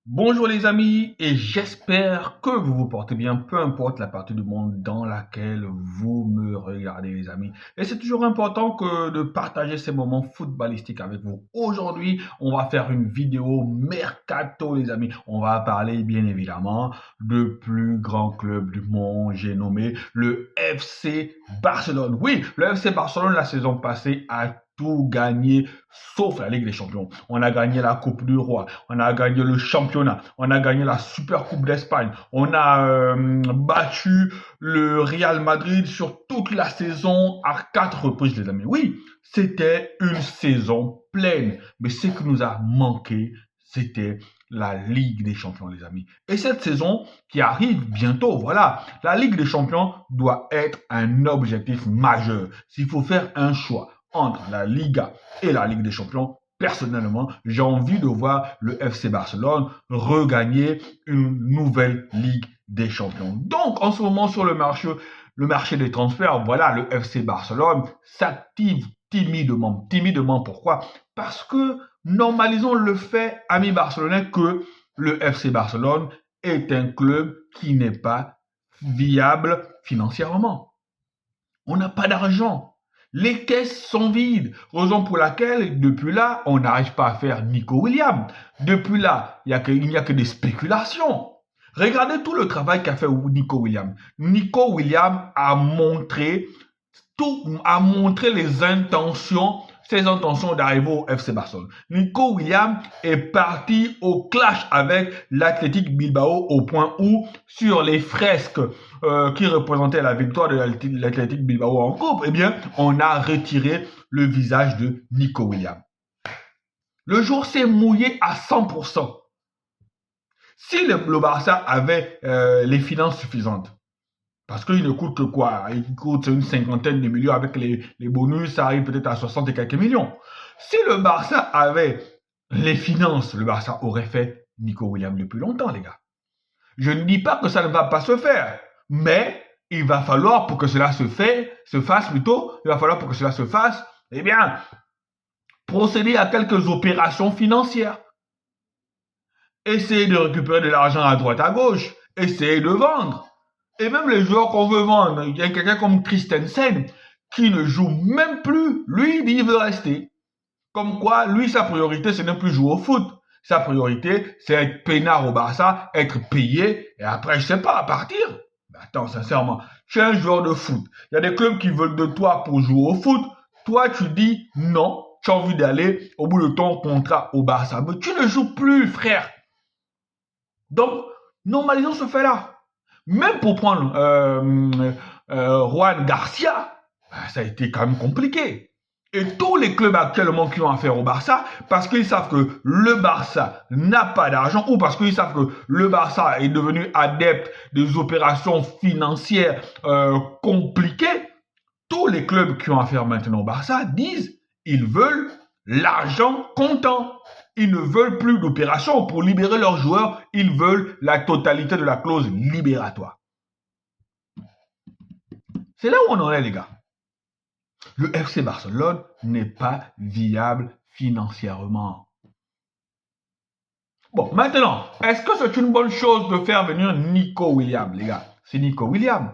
Bonjour les amis et j'espère que vous vous portez bien, peu importe la partie du monde dans laquelle vous me regardez les amis. Et c'est toujours important que de partager ces moments footballistiques avec vous. Aujourd'hui, on va faire une vidéo mercato les amis. On va parler bien évidemment de plus grand club du monde, j'ai nommé le FC Barcelone. Oui, le FC Barcelone la saison passée a tout gagné sauf la Ligue des Champions. On a gagné la Coupe du Roi, on a gagné le championnat, on a gagné la Super Coupe d'Espagne, on a battu le Real Madrid sur toute la saison à 4 reprises les amis. Oui, c'était une saison pleine, mais ce qui nous a manqué, c'était la Ligue des Champions, les amis. Et cette saison qui arrive bientôt, voilà, la Ligue des Champions doit être un objectif majeur. S'il faut faire un choix entre la Liga et la Ligue des Champions, personnellement, j'ai envie de voir le FC Barcelone regagner une nouvelle Ligue des Champions. Donc, en ce moment, sur le marché des transferts, voilà, le FC Barcelone s'active timidement. Timidement, pourquoi? Parce que normalisons le fait, amis barcelonais, que le FC Barcelone est un club qui n'est pas viable financièrement. On n'a pas d'argent. Les caisses sont vides, raison pour laquelle, depuis là, on n'arrive pas à faire Nico Williams. Depuis là, il n'y a que des spéculations. Regardez tout le travail qu'a fait Nico Williams. Nico Williams a montré ses intentions d'arriver au FC Barcelone. Nico Williams est parti au clash avec l'Athletic Bilbao au point où, sur les fresques qui représentaient la victoire de l'Athletic Bilbao en coupe, eh bien, on a retiré le visage de Nico Williams. Le jour s'est mouillé à 100%. Si le Barça avait les finances suffisantes, parce qu'il ne coûte que quoi? Il coûte une cinquantaine de millions avec les bonus, ça arrive peut-être à 60 et quelques millions. Si le Barça avait les finances, le Barça aurait fait Nico Williams depuis longtemps, les gars. Je ne dis pas que ça ne va pas se faire, mais il va falloir pour que cela se fasse, eh bien, procéder à quelques opérations financières. Essayer de récupérer de l'argent à droite à gauche, essayer de vendre. Et même les joueurs qu'on veut vendre, il y a quelqu'un comme Christensen qui ne joue même plus. Lui, il dit qu'il veut rester. Comme quoi, lui, sa priorité, ce n'est plus jouer au foot. Sa priorité, c'est être peinard au Barça, être payé, et après, je sais pas, partir. Mais attends, sincèrement, tu es un joueur de foot. Il y a des clubs qui veulent de toi pour jouer au foot. Toi, tu dis non, tu as envie d'aller au bout de ton contrat au Barça. Mais tu ne joues plus, frère. Donc, normalisons ce fait-là. Même pour prendre Juan Garcia, ça a été quand même compliqué. Et tous les clubs actuellement qui ont affaire au Barça, parce qu'ils savent que le Barça n'a pas d'argent, ou parce qu'ils savent que le Barça est devenu adepte des opérations financières compliquées, tous les clubs qui ont affaire maintenant au Barça disent ils veulent l'argent comptant. Ils ne veulent plus d'opérations pour libérer leurs joueurs, ils veulent la totalité de la clause libératoire. C'est là où on en est, les gars. Le FC Barcelone n'est pas viable financièrement. Bon, maintenant, est-ce que c'est une bonne chose de faire venir Nico Williams, les gars? C'est Nico Williams.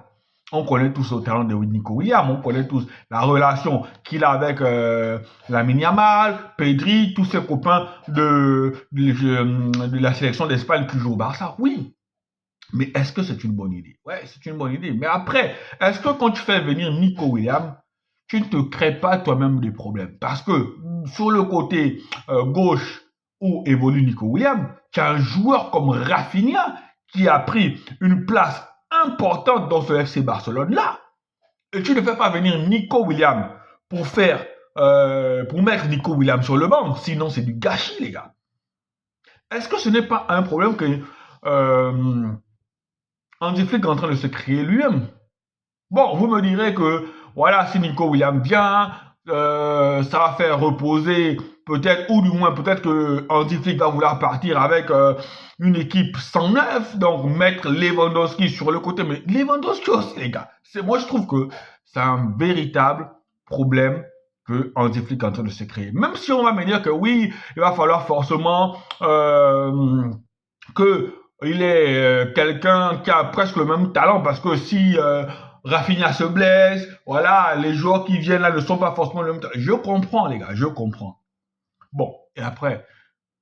On connaît tous le talent de Nico Williams, on connaît tous la relation qu'il a avec Lamine Yamal, Pedri, tous ses copains de la sélection d'Espagne qui jouent au Barça. Oui, mais est-ce que c'est une bonne idée? Ouais, c'est une bonne idée. Mais après, est-ce que quand tu fais venir Nico Williams, tu ne te crées pas toi-même des problèmes? Parce que sur le côté gauche où évolue Nico Williams, tu as un joueur comme Rafinha qui a pris une place importante dans ce FC Barcelone-là. Et tu ne fais pas venir Nico Williams pour mettre Nico Williams sur le banc. Sinon, c'est du gâchis, les gars. Est-ce que ce n'est pas un problème que Hansi Flick est en train de se créer lui-même? Bon, vous me direz que, voilà, si Nico Williams vient, ça va faire reposer peut-être, ou du moins peut-être que Hansi Flick va vouloir partir avec une équipe 109, donc mettre Lewandowski sur le côté. Mais Lewandowski aussi, les gars, moi je trouve que c'est un véritable problème que Hansi Flick est en train de se créer. Même si on va me dire que oui, il va falloir forcément qu'il est quelqu'un qui a presque le même talent, parce que si Rafinha se blesse, voilà, les joueurs qui viennent là ne sont pas forcément le même talent. Je comprends, les gars, je comprends. Bon, et après,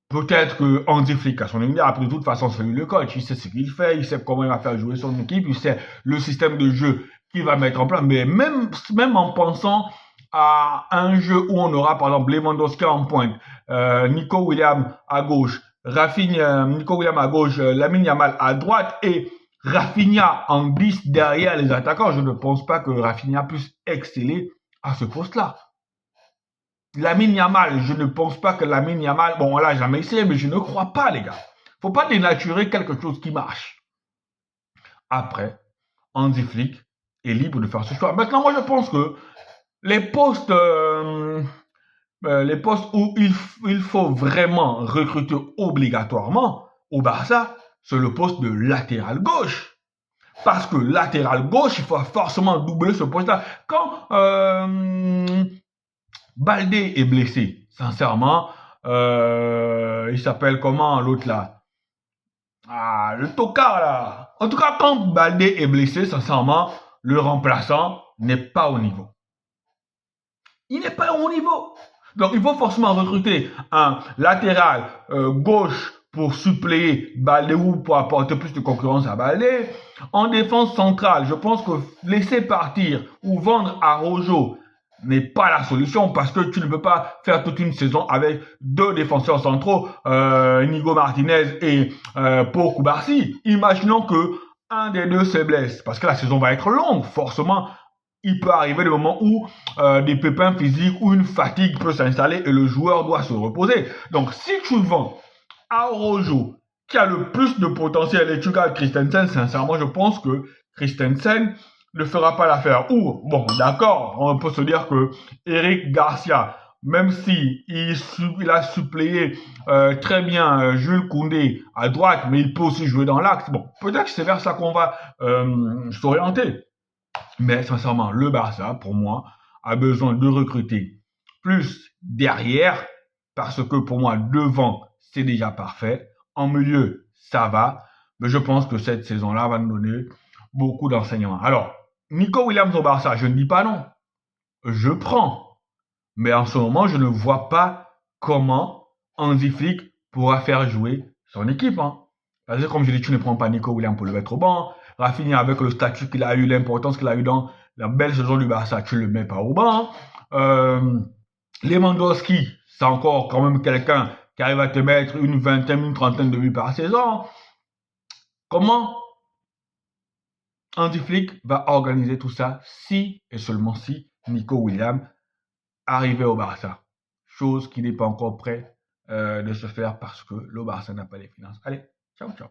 peut-être que Hansi Flick a son idée. Après, de toute façon, c'est lui le coach. Il sait ce qu'il fait, il sait comment il va faire jouer son équipe, il sait le système de jeu qu'il va mettre en place. Mais même en pensant à un jeu où on aura, par exemple, Lewandowski en pointe, Nico Williams à gauche, Rafinha, Nico Williams à gauche, Lamine Yamal à droite et Rafinha en 10 derrière les attaquants, je ne pense pas que Rafinha puisse exceller à ce poste-là. Lamine Yamal, je ne pense pas que Lamine Yamal, bon, on l'a jamais essayé, mais je ne crois pas, les gars. Faut pas dénaturer quelque chose qui marche. Après, Hansi Flick est libre de faire ce choix. Maintenant, moi, je pense que les postes, où il faut vraiment recruter obligatoirement au Barça, c'est le poste de latéral gauche. Parce que latéral gauche, il faut forcément doubler ce poste-là. Quand Baldé est blessé, sincèrement, il s'appelle comment l'autre là? Ah, le tocard là. En tout cas, quand Baldé est blessé, sincèrement, le remplaçant n'est pas au niveau. Il n'est pas au niveau. Donc, il faut forcément recruter un latéral gauche pour suppléer Baldé ou pour apporter plus de concurrence à Baldé. En défense centrale, je pense que laisser partir ou vendre à Rojo n'est pas la solution parce que tu ne peux pas faire toute une saison avec deux défenseurs centraux, Inigo Martinez et Pau Kubarsi. Imaginons que un des deux se blesse parce que la saison va être longue. Forcément, il peut arriver le moment où des pépins physiques ou une fatigue peut s'installer et le joueur doit se reposer. Donc, si tu vends à Rojo, qui a le plus de potentiel, et tu gardes Christensen, sincèrement, je pense que Christensen ne fera pas l'affaire. Ou, bon, d'accord, on peut se dire que Eric Garcia, même si il a suppléé très bien Jules Koundé à droite, mais il peut aussi jouer dans l'axe. Bon, peut-être que c'est vers ça qu'on va s'orienter. Mais sincèrement, le Barça, pour moi, a besoin de recruter plus derrière, parce que pour moi, devant, c'est déjà parfait. En milieu, ça va. Mais je pense que cette saison-là va nous donner beaucoup d'enseignements. Alors, Nico Williams au Barça, je ne dis pas non. Je prends. Mais en ce moment, je ne vois pas comment Hansi Flick pourra faire jouer son équipe. Hein. Parce que comme je dis, tu ne prends pas Nico Williams pour le mettre au banc. Rafinha, avec le statut qu'il a eu, l'importance qu'il a eu dans la belle saison du Barça, tu ne le mets pas au banc. Lewandowski, c'est encore quand même quelqu'un qui arrive à te mettre une vingtaine, une trentaine de buts par saison. Comment Hansi Flick va organiser tout ça si et seulement si Nico Williams arrivait au Barça? Chose qui n'est pas encore prêt de se faire parce que le Barça n'a pas les finances. Allez, ciao, ciao.